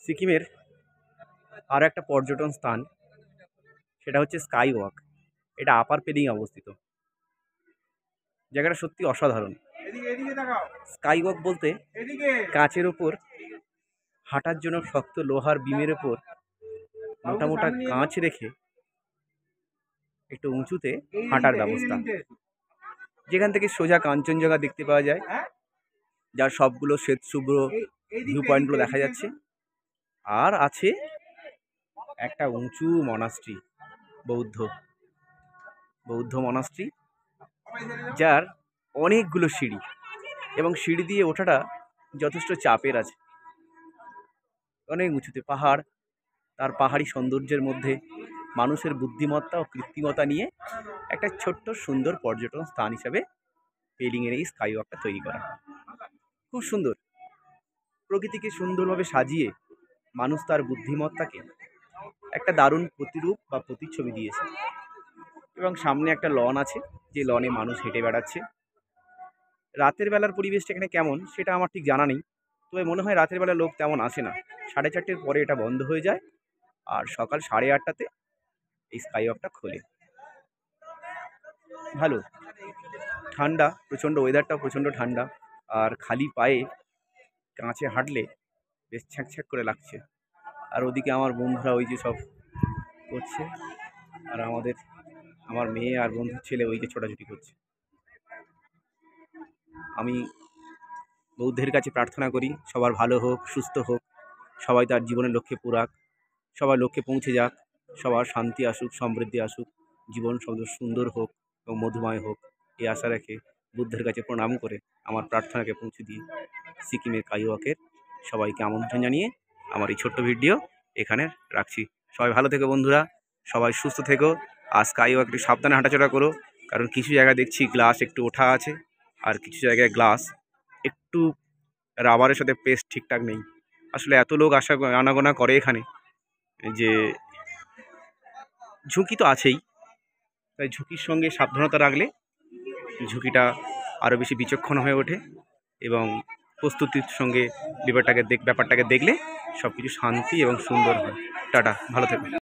সিকিমের আরও একটা পর্যটন স্থান, সেটা হচ্ছে স্কাই ওয়াক। এটা আপার পেলিংয়ে অবস্থিত। জায়গাটা সত্যি অসাধারণ। স্কাই ওয়াক বলতে কাঁচের ওপর হাঁটার জন্য শক্ত লোহার বিমের ওপর মোটা মোটা কাঁচ রেখে একটু উঁচুতে হাঁটার ব্যবস্থা, যেখান থেকে সোজা কাঞ্চনজঙ্ঘা দেখতে পাওয়া যায়, যার সবগুলো শ্বেতশুভ্র ভিউ পয়েন্টগুলো দেখা যাচ্ছে। আর আছে একটা উঁচু মনাস্ট্রি, বৌদ্ধ মনাস্ট্রি, যার অনেকগুলো সিঁড়ি, এবং সিঁড়ি দিয়ে ওঠাটা যথেষ্ট চাপের আছে। অনেক উঁচুতে পাহাড়, তার পাহাড়ি সৌন্দর্যের মধ্যে মানুষের বুদ্ধিমত্তা ও কৃত্রিমতা নিয়ে একটা ছোট্ট সুন্দর পর্যটন স্থান হিসাবে পেলিংয়ের এই স্কাই ওয়াকটা তৈরি করা। খুব সুন্দর, প্রকৃতিকে সুন্দরভাবে সাজিয়ে মানুষ তার বুদ্ধিমত্তাকে একটা দারুণ প্রতিরূপ বা প্রতিচ্ছবি দিয়েছে। এবং সামনে একটা লন আছে, যে লনে মানুষ হেঁটে বেড়াচ্ছে। রাতের বেলার পরিবেশটা এখানে কেমন সেটা আমার ঠিক জানা নেই, তবে মনে হয় রাতের বেলা লোক তেমন আসে না। 4:30-র পরে এটা বন্ধ হয়ে যায়, আর সকাল 8:30টাতে এই স্কাই ওয়াকটা খোলে। ভালো ঠান্ডা, প্রচণ্ড ওয়েদারটাও প্রচণ্ড ঠান্ডা, আর খালি পায়ে কাঁচে হাঁটলে বেশ ছ্যাঁক করে লাগছে। আর ওদিকে আমার বন্ধুরা ওই যে সব করছে, আর আমার মেয়ে আর বন্ধুর ছেলে ওই যে ছোটাছুটি করছে। আমি বৌদ্ধের কাছে প্রার্থনা করি সবার ভালো হোক, সুস্থ হোক, সবাই তার জীবনের লক্ষ্যে পুরাক, সবার লক্ষ্যে পৌঁছে যাক, সবার শান্তি আসুক, সমৃদ্ধি আসুক, জীবন সুন্দর হোক এবং মধুময় হোক, এই আশা রেখে বুদ্ধের কাছে প্রণাম করে আমার প্রার্থনাকে পৌঁছে দিয়ে সিকিমের স্কাই ওয়াকের সবাইকে আমন্ত্রণ জানিয়ে আমার এই ছোট্ট ভিডিও এখানে রাখছি। সবাই ভালো থেকো বন্ধুরা, সবাই সুস্থ থেকো, আর স্কাই ওয়াক একটু সাবধানে হাঁটাচলা করো, কারণ কিছু জায়গায় দেখছি গ্লাস একটু ওঠা আছে, আর কিছু জায়গায় গ্লাস একটু রাবারের সাথে পেস্ট ঠিকঠাক নেই। আসলে এত লোক আনাগোনা করে এখানে যে ঝুঁকি তো আছেই, তাই ঝুঁকির সঙ্গে সাবধানতা রাখলে ঝুঁকিটা আরও বেশি বিচক্ষণ হয়ে ওঠে, এবং প্রস্তুতির সঙ্গে ব্যাপারটাকে দেখলে সব কিছু শান্তি এবং সুন্দর হয়। টাটা, ভালো থেকো।